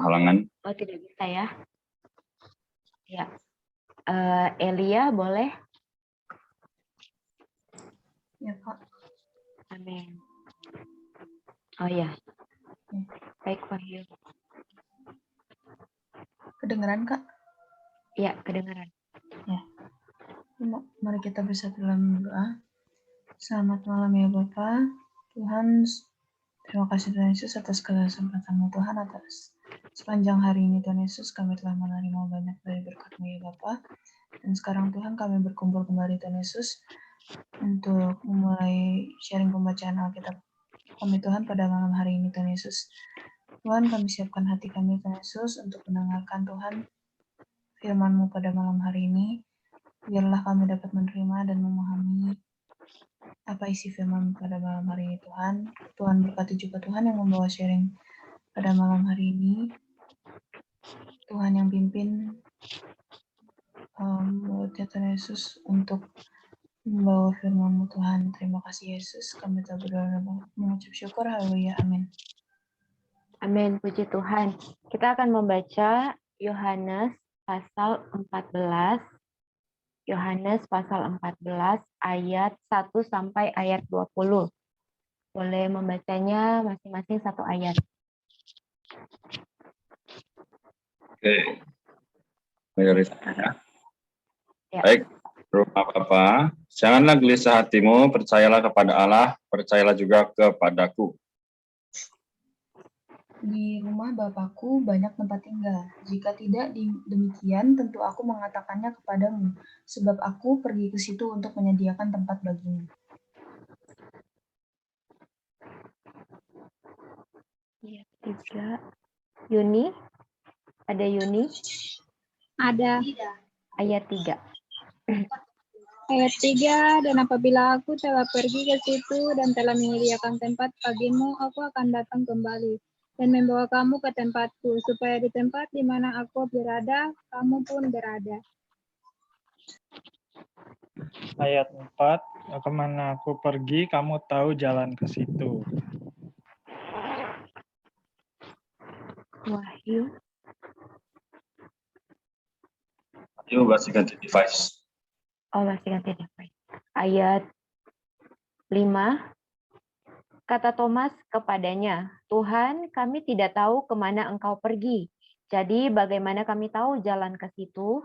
halangan. Oh, tidak bisa ya. Ya. Elia boleh? Ya, Kak. Amin. Oh ya. Ya. Baik, Wahyu. Kedengeran, Kak? Ya, kedengaran. Ya. Mari kita bersatu dalam doa. Selamat malam ya Bapak. Tuhan, terima kasih Tuhan Yesus atas segala kesempatan-Mu Tuhan, atas sepanjang hari ini Tuhan Yesus kami telah menerima banyak dari berkat-Mu ya Bapak. Dan sekarang Tuhan kami berkumpul kembali Tuhan Yesus untuk memulai sharing pembacaan Alkitab kami Tuhan pada malam hari ini Tuhan Yesus. Tuhan, kami siapkan hati kami Tuhan Yesus untuk mendengarkan Tuhan firman-Mu pada malam hari ini. Biarlah kami dapat menerima dan memahami apa isi firman pada malam hari ini Tuhan. Tuhan berkati juga Tuhan yang membawa sharing pada malam hari ini. Tuhan yang pimpin mulutnya Tuhan Yesus untuk membawa firman-Mu Tuhan. Terima kasih Yesus. Kami telah berdoa dan mengucap syukur. Haleluya. Amin. Amin. Puji Tuhan. Kita akan membaca Yohanes pasal 14. Yohanes pasal 14 ayat 1 sampai ayat 20. Boleh membacanya masing-masing satu ayat. Oke. Mayoritasnya. Ya. Baik, rumah Bapa, janganlah gelisah hatimu, percayalah kepada Allah, percayalah juga kepadaku. Di rumah Bapakku banyak tempat tinggal. Jika tidak demikian, tentu aku mengatakannya kepadamu, sebab aku pergi ke situ untuk menyediakan tempat bagimu. Ayat 3. Yuni? Ada Yuni? Ada. Ayat 3. Ayat 3, dan apabila aku telah pergi ke situ dan telah menyediakan tempat bagimu, aku akan datang kembali dan membawa kamu ke tempatku, supaya di tempat di mana aku berada, kamu pun berada. Ayat 4, kemana aku pergi, kamu tahu jalan ke situ. Wahyu. Ayo masih ganti device. Oh, masih ganti device. Ayat 5. Kata Thomas kepadanya, Tuhan, kami tidak tahu kemana engkau pergi. Jadi bagaimana kami tahu jalan ke situ?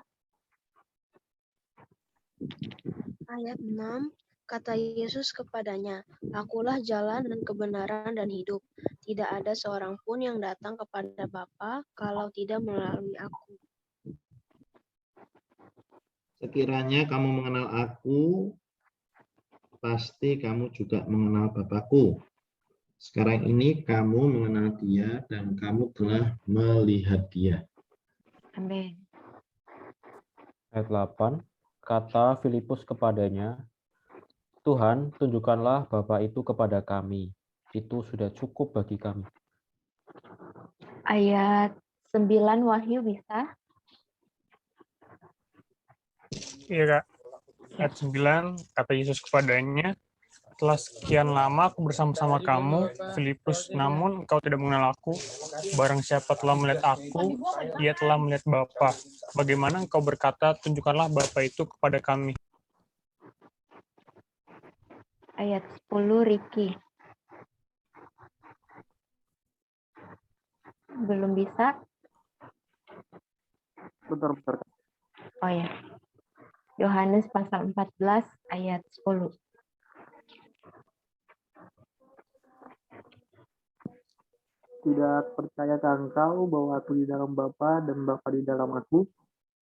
Ayat 6, kata Yesus kepadanya, Akulah jalan dan kebenaran dan hidup. Tidak ada seorang pun yang datang kepada Bapa kalau tidak melalui aku. Sekiranya kamu mengenal aku, pasti kamu juga mengenal Bapakku. Sekarang ini kamu mengenal dia dan kamu telah melihat dia. Amin. Ayat 8, kata Filipus kepadanya, Tuhan, tunjukkanlah Bapa itu kepada kami. Itu sudah cukup bagi kami. Ayat 9 Wahyu bisa? Iya, Kak. Ayat 9, kata Yesus kepadanya, telah sekian lama aku bersama-sama kamu, Filipus, namun engkau tidak mengenal aku. Barang siapa telah melihat aku, ia telah melihat Bapa. Bagaimana engkau berkata, tunjukkanlah Bapa itu kepada kami. Ayat 10 Riki. Belum bisa? Bentar. Oh ya. Yohanes pasal 14 ayat 10. Tidak percayakah engkau bahwa aku di dalam Bapa dan Bapa di dalam aku?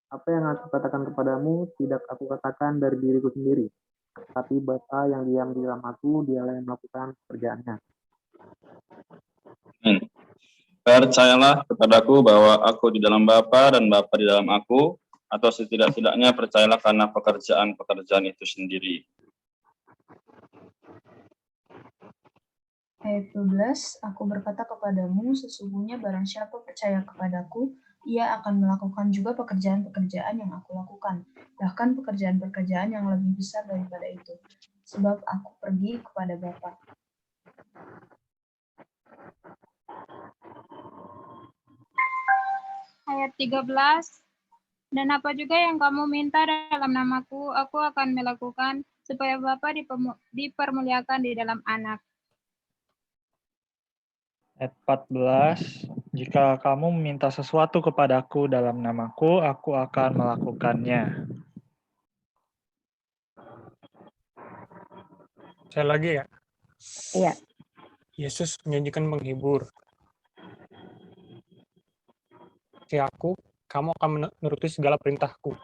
Apa yang aku katakan kepadamu, tidak aku katakan dari diriku sendiri. Tapi Bapa yang diam di dalam aku, dialah yang melakukan pekerjaannya. Percayalah kepadaku bahwa aku di dalam Bapa dan Bapa di dalam aku, atau setidak-tidaknya percayalah karena pekerjaan-pekerjaan itu sendiri. Ayat 12, aku berkata kepadamu, sesungguhnya barang siapa percaya kepadaku, ia akan melakukan juga pekerjaan-pekerjaan yang aku lakukan, bahkan pekerjaan-pekerjaan yang lebih besar daripada itu, sebab aku pergi kepada Bapa. Ayat 13. Dan apa juga yang kamu minta dalam namaku, aku akan melakukan, supaya Bapa dipermuliakan di dalam Anak. Ayat 14, jika kamu meminta sesuatu kepadaku dalam namaku, aku akan melakukannya. Saya lagi ya. Iya. Yesus menjanjikan menghibur. Si aku, kamu akan menuruti segala perintahku.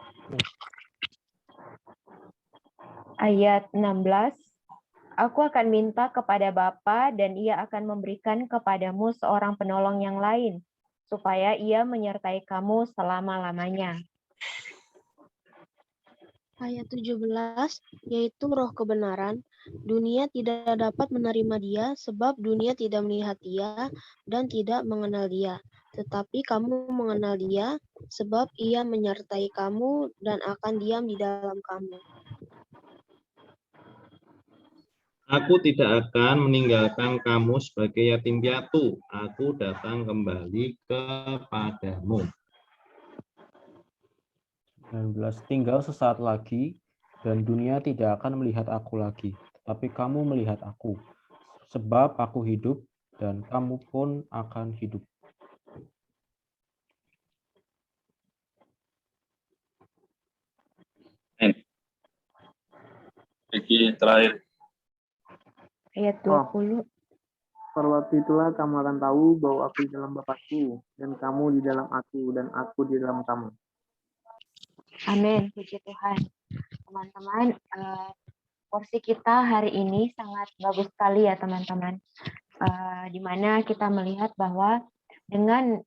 Ayat 16. Aku akan minta kepada Bapa dan Ia akan memberikan kepadamu seorang penolong yang lain, supaya Ia menyertai kamu selama-lamanya. Ayat 17, yaitu roh kebenaran. Dunia tidak dapat menerima dia, sebab dunia tidak melihat dia dan tidak mengenal dia. Tetapi kamu mengenal dia, sebab ia menyertai kamu dan akan diam di dalam kamu. Aku tidak akan meninggalkan kamu sebagai yatim piatu. Aku datang kembali kepadamu. 19. Tinggal sesaat lagi, dan dunia tidak akan melihat aku lagi, tetapi kamu melihat aku, sebab aku hidup, dan kamu pun akan hidup. Vicky terakhir. Ayat 20. Pada waktu itulah kamu akan tahu bahwa aku di dalam Bapakku, dan kamu di dalam aku, dan aku di dalam kamu. Amin, puji Tuhan. Teman-teman, porsi kita hari ini sangat bagus sekali ya teman-teman. Di mana kita melihat bahwa dengan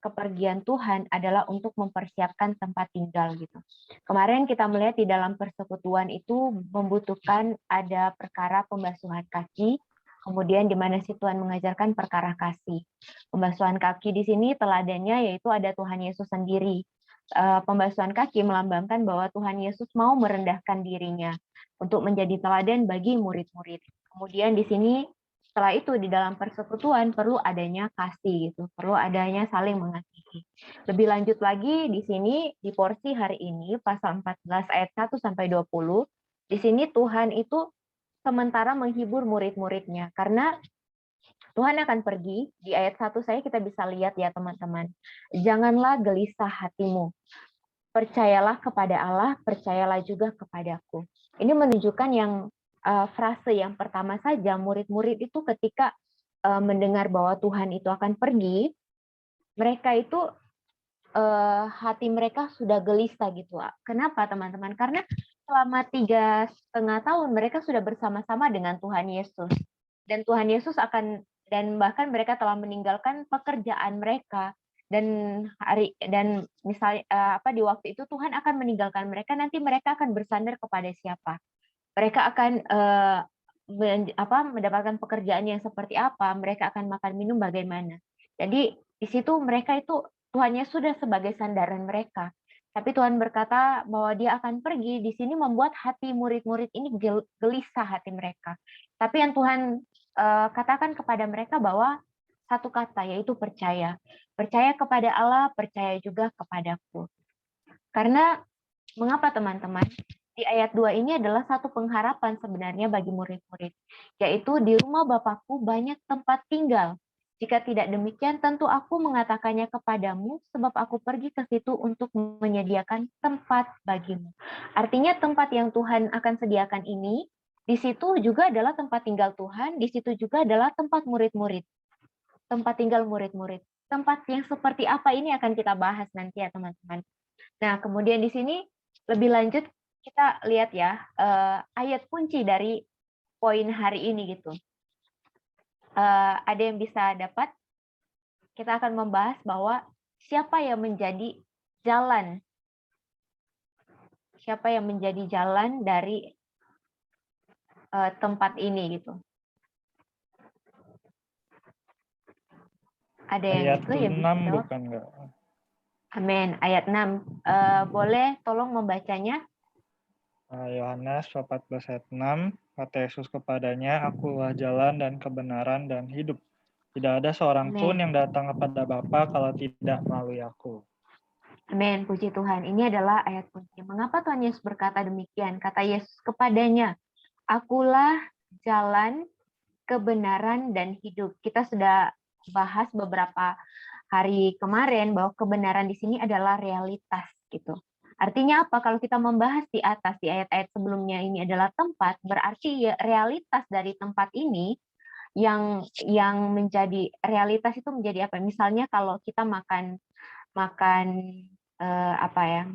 kepergian Tuhan adalah untuk mempersiapkan tempat tinggal gitu. Kemarin kita melihat di dalam persekutuan itu membutuhkan ada perkara pembasuhan kaki, kemudian di mana si Tuhan mengajarkan perkara kasih. Pembasuhan kaki di sini teladannya yaitu ada Tuhan Yesus sendiri. Pembasuhan kaki melambangkan bahwa Tuhan Yesus mau merendahkan dirinya untuk menjadi teladan bagi murid-murid. Kemudian di sini setelah itu di dalam persekutuan perlu adanya kasih gitu, perlu adanya saling mengasihi. Lebih lanjut lagi di sini di porsi hari ini pasal 14 ayat 1 sampai 20, di sini Tuhan itu sementara menghibur murid-muridnya karena Tuhan akan pergi. Di ayat 1 saya kita bisa lihat ya teman-teman. Janganlah gelisah hatimu. Percayalah kepada Allah, percayalah juga kepadaku. Ini menunjukkan yang frase yang pertama saja, murid-murid itu ketika mendengar bahwa Tuhan itu akan pergi, mereka itu hati mereka sudah gelisah gitu. Kenapa teman-teman? Karena selama 3,5 tahun mereka sudah bersama-sama dengan Tuhan Yesus. Dan Tuhan Yesus dan bahkan mereka telah meninggalkan pekerjaan mereka. Dan misalnya di waktu itu Tuhan akan meninggalkan mereka, nanti mereka akan bersandar kepada siapa? Mereka akan mendapatkan pekerjaan yang seperti apa? Mereka akan makan minum bagaimana? Jadi di situ mereka itu Tuhan Yesus sudah sebagai sandaran mereka. Tapi Tuhan berkata bahwa Dia akan pergi. Di sini membuat hati murid-murid ini gelisah hati mereka. Tapi yang Tuhan katakan kepada mereka bahwa satu kata, yaitu percaya. Percaya kepada Allah, percaya juga kepadaku. Karena mengapa teman-teman? Di ayat 2 ini adalah satu pengharapan sebenarnya bagi murid-murid. Yaitu di rumah Bapakku banyak tempat tinggal. Jika tidak demikian, tentu aku mengatakannya kepadamu, sebab aku pergi ke situ untuk menyediakan tempat bagimu. Artinya tempat yang Tuhan akan sediakan ini, di situ juga adalah tempat tinggal Tuhan, di situ juga adalah tempat murid-murid. Tempat tinggal murid-murid. Tempat yang seperti apa ini akan kita bahas nanti ya teman-teman. Nah, kemudian di sini lebih lanjut kita lihat ya ayat kunci dari poin hari ini gitu. Ada yang bisa dapat? Kita akan membahas bahwa siapa yang menjadi jalan? Siapa yang menjadi jalan dari tempat ini gitu? Ada yang Ayat itu yang 6 bisa jawab? bukan enggak? Amin. Ayat 6. Boleh tolong membacanya? Yohanes 14 ayat 6, kata Yesus kepadanya, Akulah jalan dan kebenaran dan hidup. Tidak ada seorang pun yang datang kepada Bapa kalau tidak melalui aku. Amin, puji Tuhan. Ini adalah ayat kunci. Mengapa Tuhan Yesus berkata demikian? Kata Yesus kepadanya, "Akulah jalan, kebenaran, dan hidup." Kita sudah bahas beberapa hari kemarin bahwa kebenaran di sini adalah realitas gitu. Artinya apa? Kalau kita membahas di atas di ayat-ayat sebelumnya ini adalah tempat, berarti ya realitas dari tempat ini yang menjadi realitas itu menjadi apa? Misalnya kalau kita makan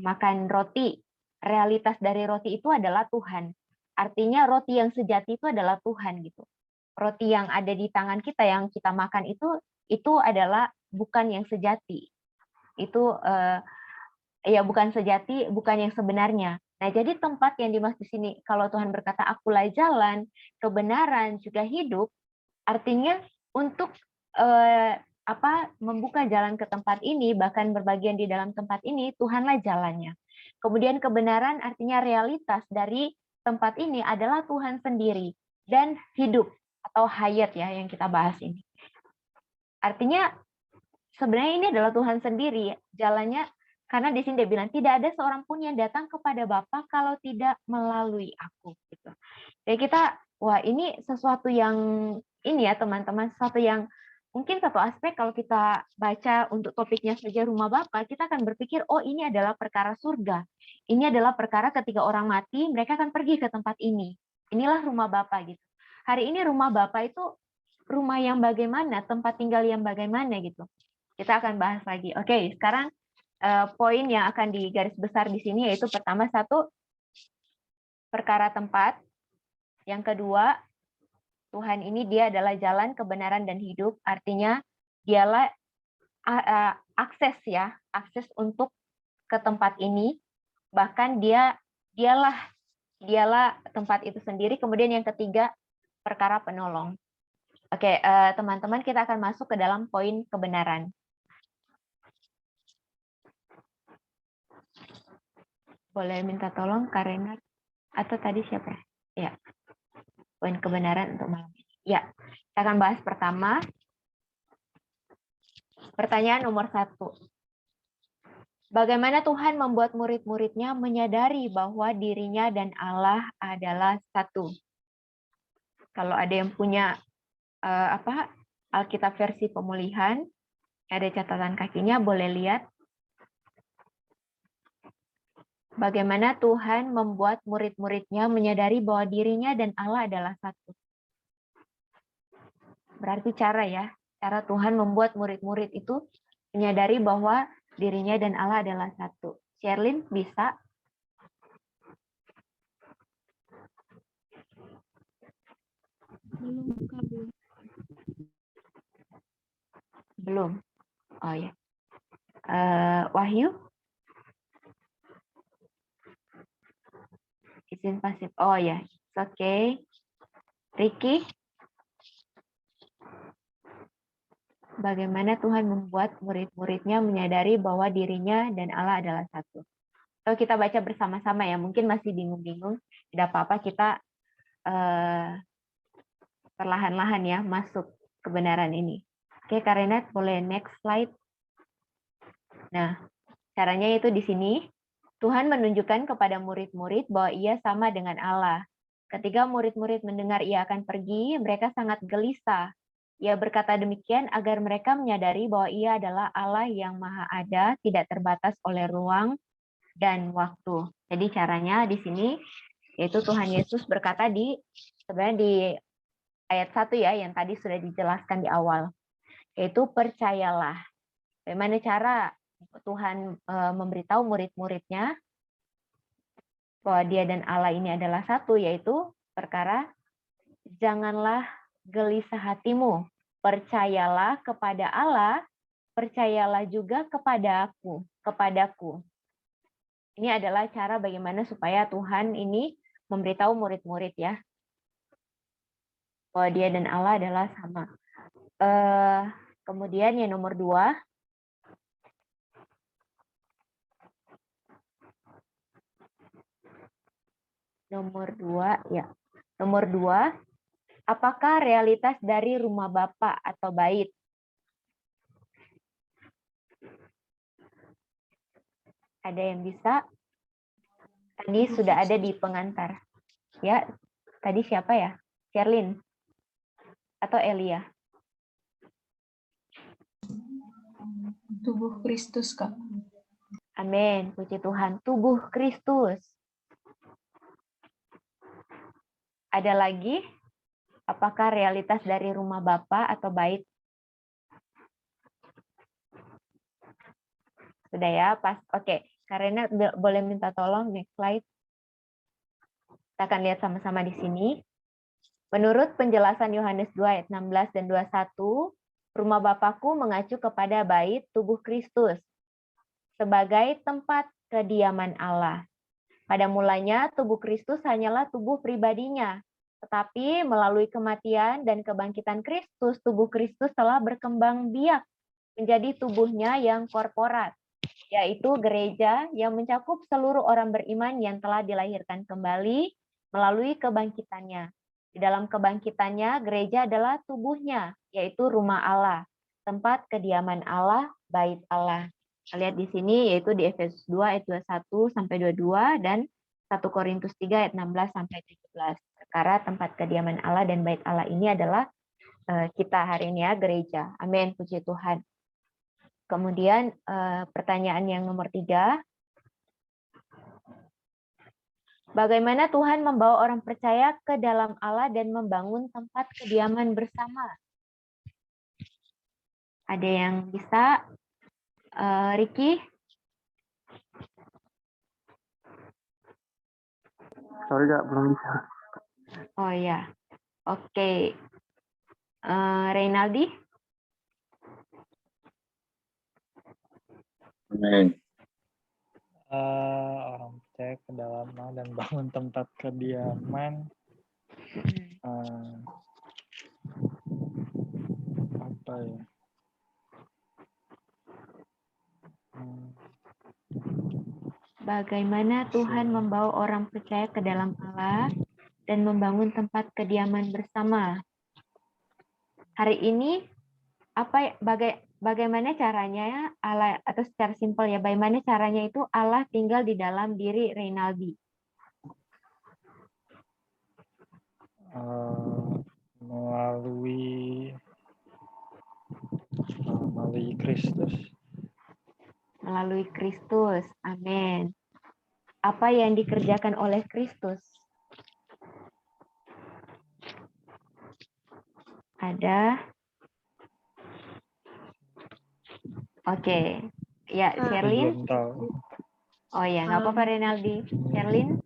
makan roti, realitas dari roti itu adalah Tuhan. Artinya roti yang sejati itu adalah Tuhan gitu. Roti yang ada di tangan kita yang kita makan itu adalah bukan yang sejati. Itu bukan sejati, bukan yang sebenarnya. Nah, jadi tempat yang dimaksud di sini kalau Tuhan berkata akulah jalan, kebenaran, juga hidup, artinya untuk membuka jalan ke tempat ini, bahkan berbagian di dalam tempat ini, Tuhanlah jalannya. Kemudian kebenaran artinya realitas dari tempat ini adalah Tuhan sendiri dan hidup atau hayat ya yang kita bahas ini. Artinya sebenarnya ini adalah Tuhan sendiri jalannya, karena di sini dia bilang tidak ada seorang pun yang datang kepada Bapa kalau tidak melalui aku. Gitu. Jadi kita, wah ini sesuatu yang ini ya teman-teman, sesuatu yang mungkin satu aspek kalau kita baca untuk topiknya saja rumah Bapa, kita akan berpikir, oh ini adalah perkara surga. Ini adalah perkara ketika orang mati, mereka akan pergi ke tempat ini. Inilah rumah Bapa gitu. Hari ini rumah Bapa itu rumah yang bagaimana, tempat tinggal yang bagaimana gitu. Kita akan bahas lagi. Oke, sekarang poin yang akan digaris besar di sini yaitu pertama satu, perkara tempat. Yang kedua, Tuhan ini dia adalah jalan, kebenaran, dan hidup. Artinya dialah akses untuk ke tempat ini. Bahkan dialah tempat itu sendiri. Kemudian yang ketiga, perkara penolong. Oke, teman-teman kita akan masuk ke dalam poin kebenaran. Boleh minta tolong Karena atau tadi siapa? Ya. Poin kebenaran untuk malam ini. Ya, kita akan bahas pertama. Pertanyaan nomor 1. Bagaimana Tuhan membuat murid-muridnya menyadari bahwa dirinya dan Allah adalah satu? Kalau ada yang punya Alkitab versi pemulihan, ada catatan kakinya, boleh lihat. Bagaimana Tuhan membuat murid-muridnya menyadari bahwa dirinya dan Allah adalah satu. Berarti cara Tuhan membuat murid-murid itu menyadari bahwa dirinya dan Allah adalah satu. Sherlyn, bisa? Belum. Oh ya. Wahyu? Izin pasif. Oh ya, oke. Ricky? Bagaimana Tuhan membuat murid-muridnya menyadari bahwa dirinya dan Allah adalah satu. Kalau kita baca bersama-sama ya, mungkin masih bingung-bingung, tidak apa-apa kita perlahan-lahan ya masuk kebenaran ini. Oke, Karenet, boleh next slide. Nah, caranya itu di sini. Tuhan menunjukkan kepada murid-murid bahwa ia sama dengan Allah. Ketika murid-murid mendengar ia akan pergi, mereka sangat gelisah. Ia berkata demikian agar mereka menyadari bahwa ia adalah Allah yang maha ada, tidak terbatas oleh ruang dan waktu. Jadi caranya di sini, yaitu Tuhan Yesus berkata sebenarnya di ayat 1 ya, yang tadi sudah dijelaskan di awal. Yaitu percayalah. Bagaimana cara Tuhan memberitahu murid-muridnya bahwa dia dan Allah ini adalah satu, yaitu perkara janganlah gelisah hatimu, percayalah kepada Allah, percayalah juga kepadaku. Ini adalah cara bagaimana supaya Tuhan ini memberitahu murid-murid ya, bahwa dia dan Allah adalah sama. Kemudian yang nomor 2, apakah realitas dari rumah Bapa atau bait? Ada yang bisa? Tadi sudah ada di pengantar. Ya, tadi siapa ya? Sherlyn atau Elia? Tubuh Kristus, Kak. Amin, puji Tuhan. Tubuh Kristus. Ada lagi? Apakah realitas dari rumah Bapa atau bait? Sudah ya, pas. Oke, Karena boleh minta tolong next slide. Kita akan lihat sama-sama di sini. Menurut penjelasan Yohanes 2 ayat 16 dan 21, rumah Bapakku mengacu kepada bait tubuh Kristus sebagai tempat kediaman Allah. Pada mulanya tubuh Kristus hanyalah tubuh pribadinya, tetapi melalui kematian dan kebangkitan Kristus, tubuh Kristus telah berkembang biak menjadi tubuhnya yang korporat, yaitu gereja yang mencakup seluruh orang beriman yang telah dilahirkan kembali melalui kebangkitannya. Di dalam kebangkitannya, gereja adalah tubuhnya, yaitu rumah Allah, tempat kediaman Allah, bait Allah. Kita lihat di sini, yaitu di Efesus 2 ayat 21 sampai 22 dan 1 Korintus 3 ayat 16 sampai 17. Perkara tempat kediaman Allah dan bait Allah ini adalah kita hari ini ya, gereja. Amin, puji Tuhan. Kemudian pertanyaan yang nomor 3. Bagaimana Tuhan membawa orang percaya ke dalam Allah dan membangun tempat kediaman bersama? Ada yang bisa? Ricky? Sorry Kak, belum bisa. Oh ya, oke. Reynaldi? Amin. Orang percaya ke dalam Allah dan bangun tempat kediaman. Apa ya? Bagaimana Tuhan membawa orang percaya ke dalam Allah dan membangun tempat kediaman bersama? Hari ini bagaimana caranya Allah, atau secara simpel ya, bagaimana caranya itu Allah tinggal di dalam diri Reynaldi? Melalui Kristus. Melalui Kristus, amin. Apa yang dikerjakan oleh Kristus? Ada? Oke. Ya, Sherlyn? Oh ya, nggak apa-apa Reynaldi. Sherlyn?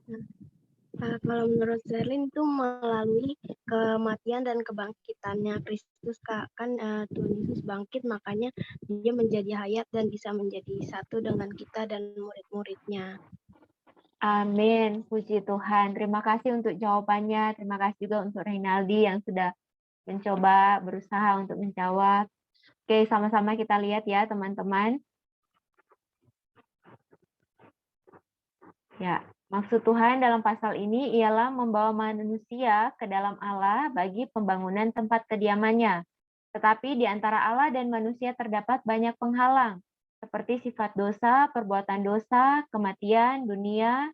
Kalau menurut Sherlyn itu melalui kematian dan kebangkitannya Kristus, Kak. Kan Tuhan Yesus bangkit, makanya dia menjadi hayat dan bisa menjadi satu dengan kita dan murid-muridnya. Amin, puji Tuhan. Terima kasih untuk jawabannya. Terima kasih juga untuk Reynaldi yang sudah mencoba berusaha untuk menjawab. Oke, sama-sama kita lihat ya teman-teman. Ya, maksud Tuhan dalam pasal ini ialah membawa manusia ke dalam Allah bagi pembangunan tempat kediamannya. Tetapi di antara Allah dan manusia terdapat banyak penghalang, seperti sifat dosa, perbuatan dosa, kematian, dunia,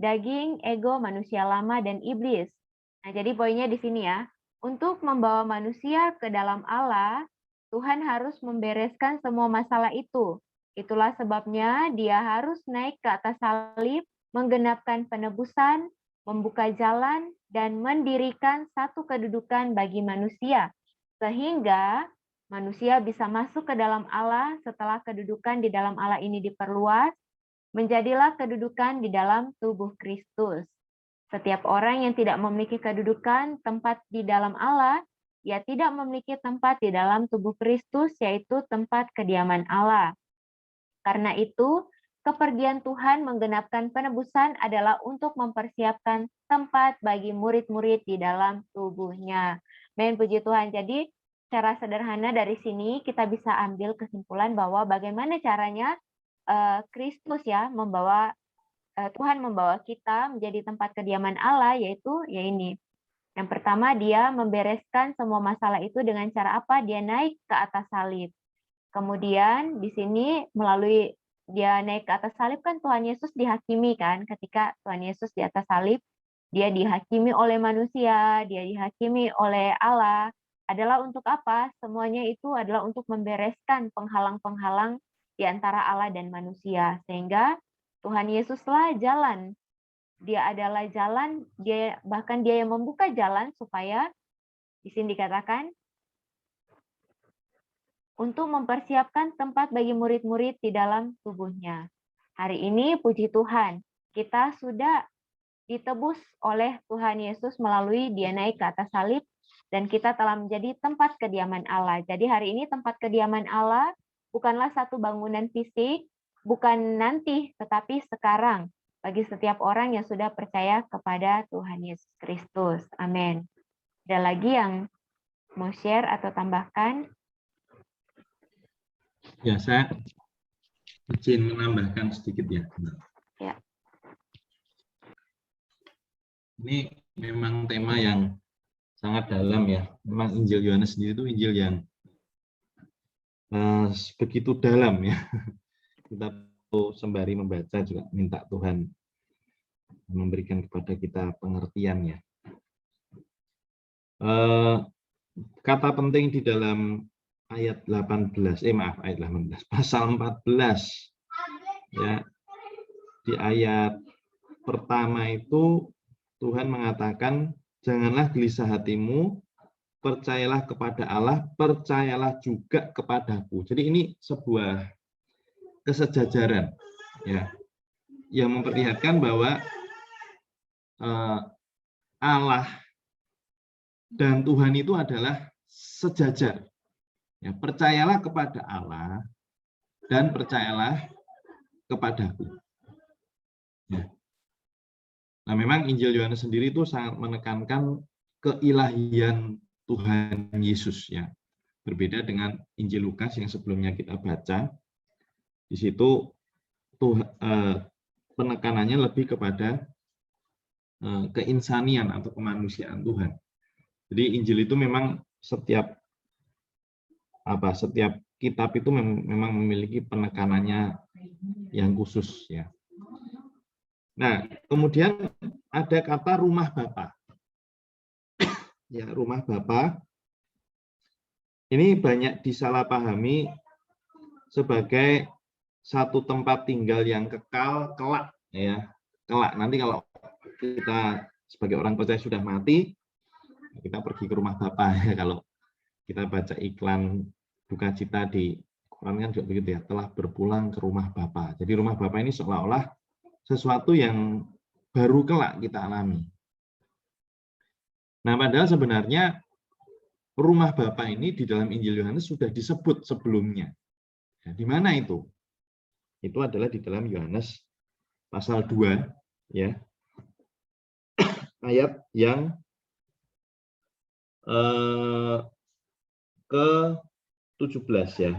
daging, ego, manusia lama, dan iblis. Nah, jadi poinnya di sini ya. Untuk membawa manusia ke dalam Allah, Tuhan harus membereskan semua masalah itu. Itulah sebabnya dia harus naik ke atas salib, menggenapkan penebusan, membuka jalan, dan mendirikan satu kedudukan bagi manusia. Sehingga manusia bisa masuk ke dalam Allah setelah kedudukan di dalam Allah ini diperluas, menjadilah kedudukan di dalam tubuh Kristus. Setiap orang yang tidak memiliki kedudukan tempat di dalam Allah, ia tidak memiliki tempat di dalam tubuh Kristus, yaitu tempat kediaman Allah. Karena itu, kepergian Tuhan menggenapkan penebusan adalah untuk mempersiapkan tempat bagi murid-murid di dalam tubuhnya. Amin, puji Tuhan. Jadi, secara sederhana dari sini kita bisa ambil kesimpulan bahwa bagaimana caranya Kristus ya Tuhan membawa kita menjadi tempat kediaman Allah, yaitu ya ini. Yang pertama, dia membereskan semua masalah itu dengan cara apa? Dia naik ke atas salib. Kemudian di sini melalui dia naik ke atas salib kan Tuhan Yesus dihakimi kan, ketika Tuhan Yesus di atas salib, dia dihakimi oleh manusia, dia dihakimi oleh Allah, adalah untuk apa? Semuanya itu adalah untuk membereskan penghalang-penghalang di antara Allah dan manusia, sehingga Tuhan Yesuslah jalan. Dia adalah jalan, bahkan dia yang membuka jalan supaya di sini dikatakan untuk mempersiapkan tempat bagi murid-murid di dalam tubuhnya. Hari ini puji Tuhan, kita sudah ditebus oleh Tuhan Yesus melalui dia naik ke atas salib dan kita telah menjadi tempat kediaman Allah. Jadi hari ini tempat kediaman Allah bukanlah satu bangunan fisik, bukan nanti, tetapi sekarang bagi setiap orang yang sudah percaya kepada Tuhan Yesus Kristus. Amin. Ada lagi yang mau share atau tambahkan? Ya, saya izin menambahkan sedikit ya. Ya. Ini memang tema yang sangat dalam ya. Memang Injil Yohanes sendiri itu Injil yang begitu dalam ya. Kita perlu sembari membaca juga minta Tuhan memberikan kepada kita pengertiannya. Kata penting di dalam ayat 18, ayat 18, pasal 14 ya. Di ayat pertama itu Tuhan mengatakan, janganlah gelisah hatimu, percayalah kepada Allah, percayalah juga kepadaku. Jadi ini sebuah kesejajaran ya, yang memperlihatkan bahwa Allah dan Tuhan itu adalah sejajar. Ya, percayalah kepada Allah dan percayalah kepadaku. Ya. Nah, memang Injil Yohanes sendiri itu sangat menekankan keilahian Tuhan Yesus ya. Berbeda dengan Injil Lukas yang sebelumnya kita baca. Di situ penekanannya lebih kepada keinsanian atau kemanusiaan Tuhan. Jadi Injil itu memang setiap kitab itu memang memiliki penekanannya yang khusus ya. Nah, kemudian ada kata rumah Bapa. Ya, rumah Bapa ini banyak disalahpahami sebagai satu tempat tinggal yang kekal kelak ya. Kelak nanti kalau kita sebagai orang percaya sudah mati, kita pergi ke rumah Bapa ya. Kalau kita baca iklan duka cita di Quran kan juga begitu ya, telah berpulang ke rumah Bapa. Jadi rumah Bapa ini seolah-olah sesuatu yang baru kelak kita alami. Nah, padahal sebenarnya rumah Bapa ini di dalam Injil Yohanes sudah disebut sebelumnya. Nah, di mana itu? Itu adalah di dalam Yohanes pasal 2 ya. Ayat yang ke-17 ya.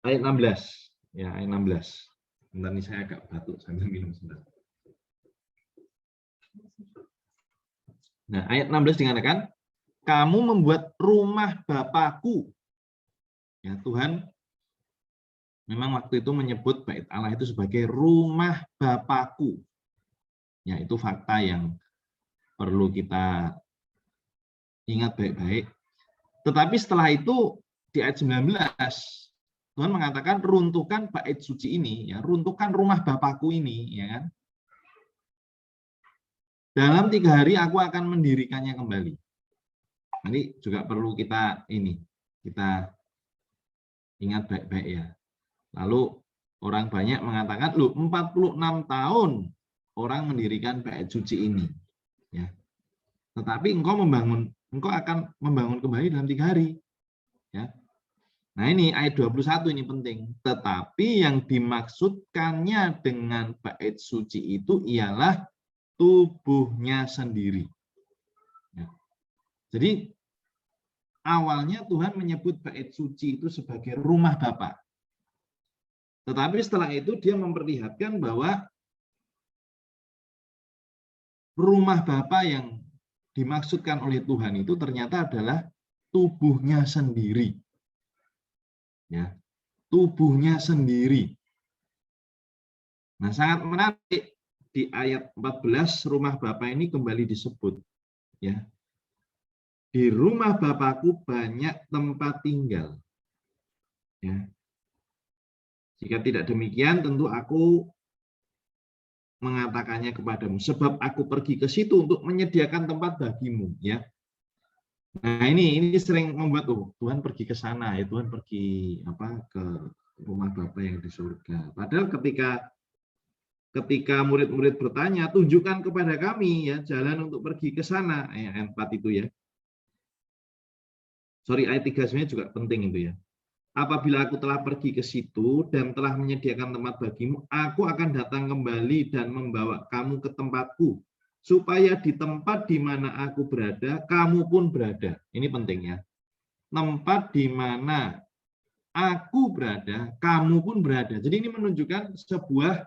Ayat 16. Ya, ayat 16. Bentar nih saya agak batuk sambil minum sebentar. Nah, ayat 16 dikatakan, kamu membuat rumah Bapakku. Ya, Tuhan memang waktu itu menyebut bait Allah itu sebagai rumah Bapakku. Ya, itu fakta yang perlu kita ingat baik-baik. Tetapi setelah itu di ayat 19 Tuhan mengatakan runtuhkan bait suci ini ya, runtuhkan rumah Bapakku ini ya kan. Dalam 3 hari aku akan mendirikannya kembali. Nanti juga perlu kita ingat baik-baik ya. Lalu orang banyak mengatakan, loh 46 tahun orang mendirikan bait suci ini. Ya. Tetapi engkau akan membangun kembali dalam 3 hari. Ya. Nah ini ayat 21 ini penting. Tetapi yang dimaksudkannya dengan bait suci itu ialah tubuhnya sendiri. Ya. Jadi awalnya Tuhan menyebut bait suci itu sebagai rumah Bapa. Tetapi setelah itu dia memperlihatkan bahwa rumah Bapa yang dimaksudkan oleh Tuhan itu ternyata adalah tubuhnya sendiri. Ya, tubuhnya sendiri. Nah, sangat menarik di ayat 14 rumah Bapa ini kembali disebut. Ya, di rumah Bapakku banyak tempat tinggal. Ya. Jika tidak demikian, tentu aku mengatakannya kepadamu, sebab aku pergi ke situ untuk menyediakan tempat bagimu. Ya. Nah, ini sering membuat Tuhan pergi ke sana, ya Tuhan pergi ke rumah Bapa yang di surga. Padahal ketika murid-murid bertanya, tunjukkan kepada kami ya jalan untuk pergi ke sana, ayat 4 itu ya. Sorry, ayat 3 sebenarnya juga penting itu ya. Apabila aku telah pergi ke situ dan telah menyediakan tempat bagimu, aku akan datang kembali dan membawa kamu ke tempatku, supaya di tempat di mana aku berada, kamu pun berada. Ini penting ya. Tempat di mana aku berada, kamu pun berada. Jadi ini menunjukkan sebuah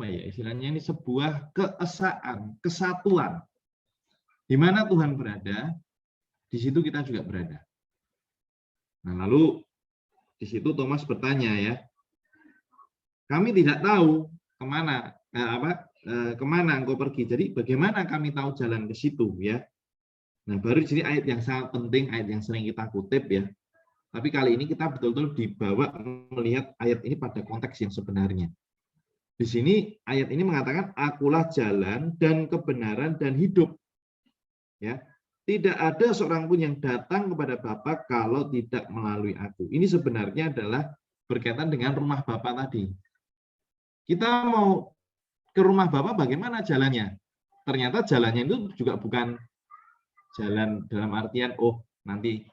istilahnya ini sebuah keesaan, kesatuan. Di mana Tuhan berada, di situ kita juga berada. Nah, lalu di situ Thomas bertanya ya, kami tidak tahu kemana engkau pergi. Jadi bagaimana kami tahu jalan ke situ ya? Nah, baru di sini ayat yang sangat penting, ayat yang sering kita kutip ya. Tapi kali ini kita betul-betul dibawa melihat ayat ini pada konteks yang sebenarnya. Di sini ayat ini mengatakan, akulah jalan dan kebenaran dan hidup. Ya. Tidak ada seorang pun yang datang kepada Bapa kalau tidak melalui aku. Ini sebenarnya adalah berkaitan dengan rumah Bapa tadi. Kita mau ke rumah Bapa bagaimana jalannya? Ternyata jalannya itu juga bukan jalan dalam artian nanti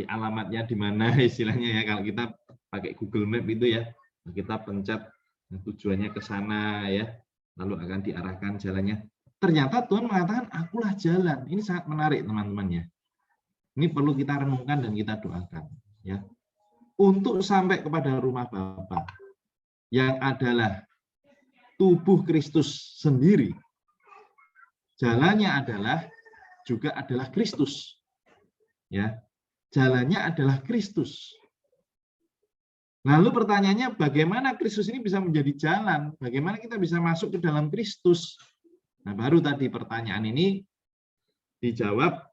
alamatnya di mana istilahnya ya. Kalau kita pakai Google Map itu ya, kita pencet tujuannya ke sana ya, lalu akan diarahkan jalannya. Ternyata Tuhan mengatakan, akulah jalan. Ini sangat menarik teman-teman ya. Ini perlu kita renungkan dan kita doakan ya. Untuk sampai kepada rumah Bapa yang adalah tubuh Kristus sendiri, jalannya adalah Kristus. Ya. Jalannya adalah Kristus. Lalu pertanyaannya, bagaimana Kristus ini bisa menjadi jalan? Bagaimana kita bisa masuk ke dalam Kristus? Nah, baru tadi pertanyaan ini dijawab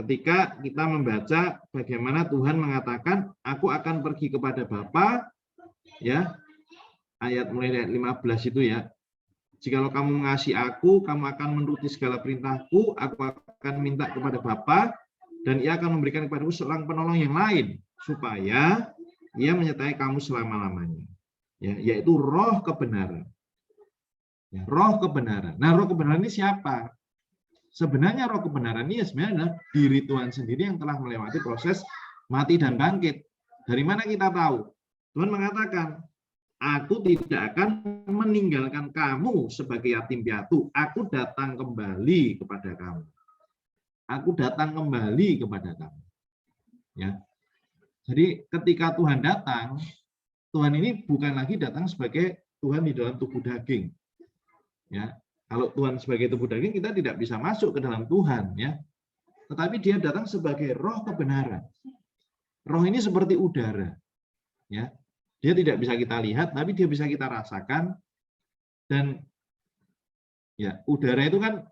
ketika kita membaca bagaimana Tuhan mengatakan, aku akan pergi kepada Bapa, ya, ayat mulai ayat 15 itu ya. Jikalau kamu mengasihi aku, kamu akan menuruti segala perintahku, aku akan minta kepada Bapa, dan ia akan memberikan kepadamu seorang penolong yang lain, supaya ia menyertai kamu selama-lamanya, ya, yaitu roh kebenaran. Ya, roh kebenaran. Nah, roh kebenaran ini siapa? Sebenarnya roh kebenaran ini sebenarnya adalah diri Tuhan sendiri yang telah melewati proses mati dan bangkit. Dari mana kita tahu? Tuhan mengatakan, aku tidak akan meninggalkan kamu sebagai yatim piatu. Aku datang kembali kepada kamu. Aku datang kembali kepada kamu. Ya. Jadi ketika Tuhan datang, Tuhan ini bukan lagi datang sebagai Tuhan di dalam tubuh daging. Ya, kalau Tuhan sebagai tubuh daging, kita tidak bisa masuk ke dalam Tuhan, ya. Tetapi dia datang sebagai roh kebenaran. Roh ini seperti udara, ya. Dia tidak bisa kita lihat, tapi dia bisa kita rasakan. Dan ya, udara itu kan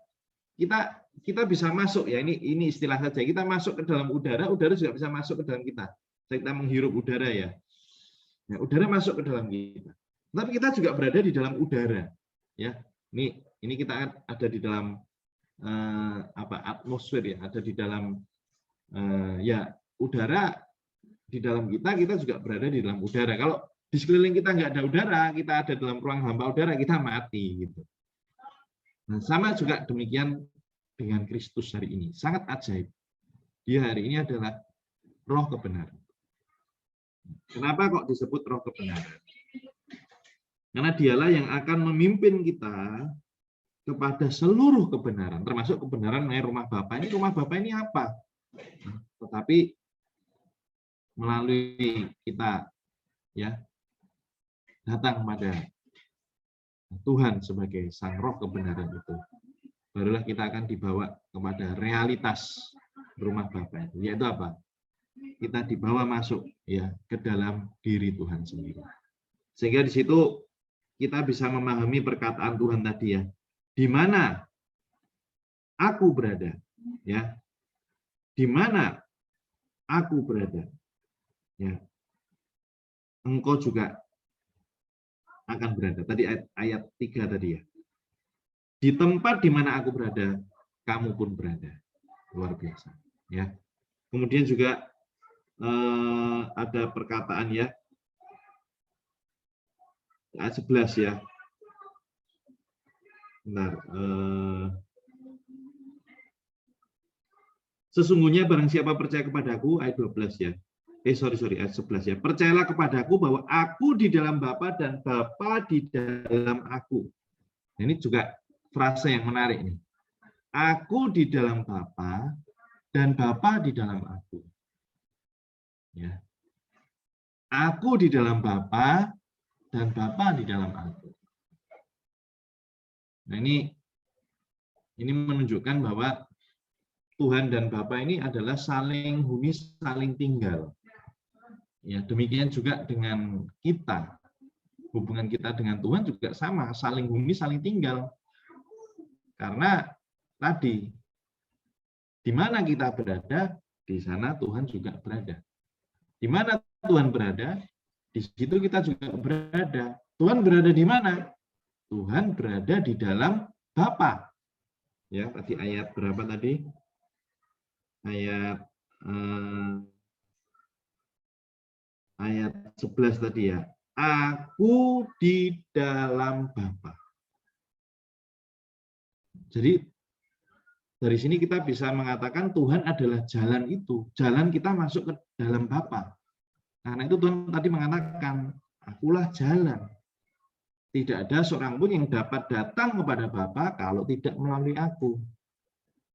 kita bisa masuk, ya. Ini istilah saja. Kita masuk ke dalam udara juga bisa masuk ke dalam kita. Kita menghirup udara, ya. Ya, udara masuk ke dalam kita. Tapi kita juga berada di dalam udara, ya. Ini kita ada di dalam atmosfer, ya, ada di dalam ya udara di dalam kita juga berada di dalam udara. Kalau di sekeliling kita nggak ada udara, kita ada dalam ruang hampa udara, kita mati gitu. Nah, sama juga demikian dengan Kristus hari ini, sangat ajaib. Dia hari ini adalah roh kebenaran. Kenapa kok disebut roh kebenaran? Karena dialah yang akan memimpin kita kepada seluruh kebenaran, termasuk kebenaran mengenai rumah Bapa. Ini rumah Bapa ini apa? Nah, tetapi melalui kita, ya, datang kepada Tuhan sebagai Sang Roh kebenaran itu, barulah kita akan dibawa kepada realitas rumah Bapa itu, yaitu apa? kita dibawa masuk ya ke dalam diri Tuhan sendiri. Sehingga di situ kita bisa memahami perkataan Tuhan tadi ya. Di mana aku berada, ya. Di mana aku berada, ya. Engkau juga akan berada. Tadi ayat 3 tadi ya. Di tempat di mana aku berada, kamu pun berada. Luar biasa, ya. Kemudian juga ada perkataan ya, ayat 11 ya. Bentar, sesungguhnya barang siapa percaya kepadaku, ayat 12 ya. Ayat 11 ya. Percayalah kepadaku bahwa aku di dalam Bapa dan Bapa di dalam aku. Ini juga frase yang menarik nih. Aku di dalam Bapa dan Bapa di dalam aku. Ya. Aku di dalam Bapa dan Bapa di dalam aku. Nah, ini menunjukkan bahwa Tuhan dan Bapa ini adalah saling huni, saling tinggal. Ya, demikian juga dengan kita. Hubungan kita dengan Tuhan juga sama, saling huni, saling tinggal. Karena tadi di mana kita berada, di sana Tuhan juga berada. Di mana Tuhan berada, di situ kita juga berada. Tuhan berada di mana? Tuhan berada di dalam Bapa. Ya, tadi ayat berapa tadi? Ayat 11 tadi ya. Aku di dalam Bapa. Jadi dari sini kita bisa mengatakan Tuhan adalah jalan itu. Jalan kita masuk ke dalam Bapa. Karena itu Tuhan tadi mengatakan, akulah jalan. Tidak ada seorang pun yang dapat datang kepada Bapa kalau tidak melalui aku.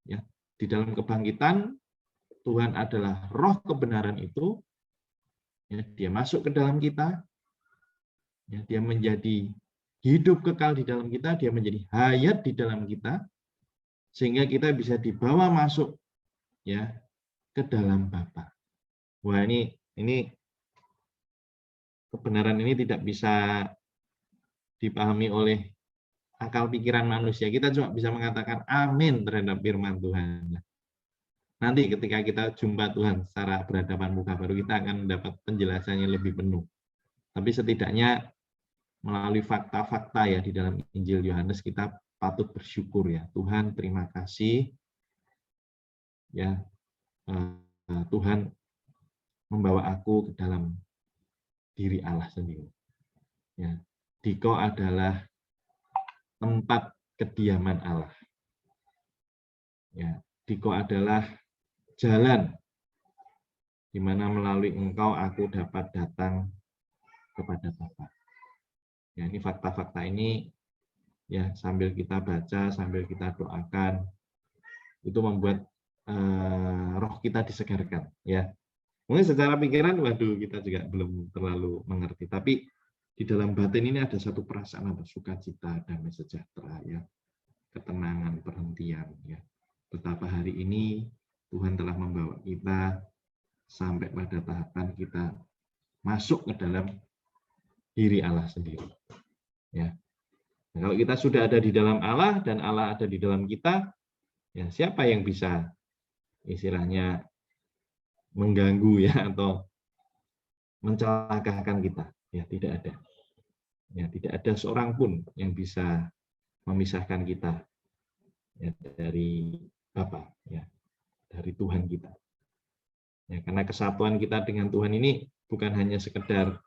Ya, di dalam kebangkitan Tuhan adalah roh kebenaran itu. Ya, dia masuk ke dalam kita. Ya, dia menjadi hidup kekal di dalam kita, dia menjadi hayat di dalam kita. Sehingga kita bisa dibawa masuk ya ke dalam Bapa. Wah, ini kebenaran ini tidak bisa dipahami oleh akal pikiran manusia. Kita cuma bisa mengatakan amin terhadap firman Tuhan. Nanti ketika kita jumpa Tuhan secara berhadapan muka baru, kita akan mendapat penjelasannya lebih penuh. Tapi setidaknya melalui fakta-fakta ya di dalam Injil Yohanes, kita patut bersyukur ya. Tuhan, terima kasih ya, Tuhan membawa aku ke dalam diri Allah sendiri. Ya, Diko adalah tempat kediaman Allah. Ya, Diko adalah jalan di mana melalui engkau aku dapat datang kepada Bapa. Ya, ini fakta-fakta ini ya sambil kita baca, sambil kita doakan, itu membuat roh kita disegarkan ya. Mungkin secara pikiran waduh kita juga belum terlalu mengerti, tapi di dalam batin ini ada satu perasaan apa, sukacita, damai sejahtera ya, ketenangan, perhentian ya. Betapa hari ini Tuhan telah membawa kita sampai pada tahapan kita masuk ke dalam diri Allah sendiri ya. Nah, kalau kita sudah ada di dalam Allah dan Allah ada di dalam kita, ya siapa yang bisa istilahnya mengganggu ya atau mencelakakan kita? Ya tidak ada. Ya tidak ada seorang pun yang bisa memisahkan kita ya, dari Bapa ya, dari Tuhan kita. Ya, karena kesatuan kita dengan Tuhan ini bukan hanya sekedar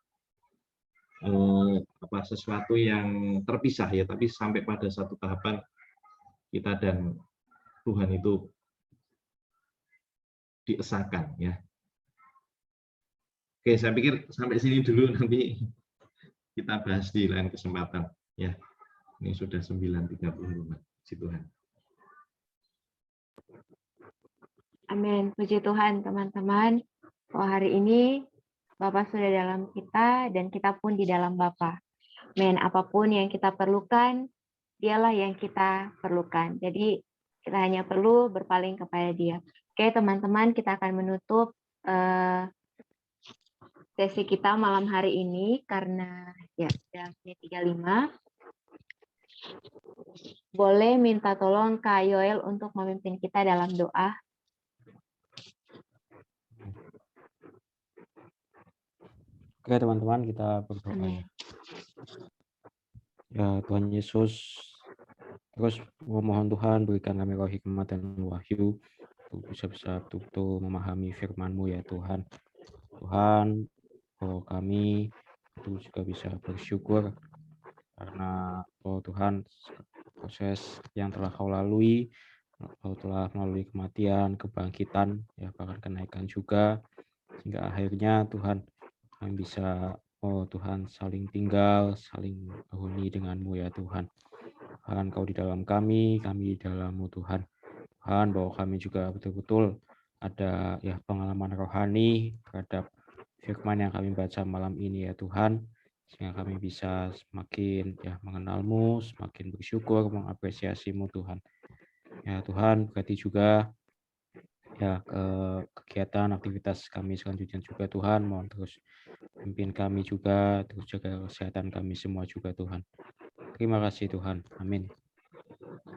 sesuatu yang terpisah ya, tapi sampai pada satu tahapan kita dan Tuhan itu diesakan ya. Oke, saya pikir sampai sini dulu, nanti kita bahas di lain kesempatan ya. Ini sudah 9.30 si Tuhan. Amin. Puji Tuhan teman-teman. Bahwa hari ini Bapa sudah dalam kita dan kita pun di dalam Bapa. Amin. Apapun yang kita perlukan, Dialah yang kita perlukan. Jadi kita hanya perlu berpaling kepada Dia. Oke teman-teman, kita akan menutup sesi kita malam hari ini karena ya sudah menit 35. Boleh minta tolong Kak Yoel untuk memimpin kita dalam doa. Oke teman-teman, kita berdoa ya. Amin. Ya Tuhan Yesus, terus memohon Tuhan berikan kami roh hikmat dan wahyu untuk bisa betul-betul memahami firman-Mu ya Tuhan. Tuhan, bahwa kami itu juga bisa bersyukur karena Tuhan proses yang telah Kau lalui, Kau telah melalui kematian, kebangkitan, ya bahkan kenaikan juga, sehingga akhirnya Tuhan kami bisa Tuhan saling tinggal, saling berhuni dengan-Mu ya Tuhan. Tuhan Kau di dalam kami di dalam-Mu Tuhan. Tuhan bahwa kami juga betul-betul ada ya pengalaman rohani terhadap firman yang kami baca malam ini ya Tuhan, sehingga kami bisa semakin ya mengenal-Mu, semakin bersyukur, mengapresiasi-Mu Tuhan. Ya Tuhan, berarti juga ya kegiatan aktivitas kami selanjutnya juga Tuhan, mohon terus pimpin kami juga, terus jaga kesehatan kami semua juga Tuhan. Terima kasih Tuhan. Amin.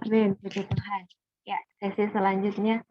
Amin, puji Tuhan. Ya, sesi selanjutnya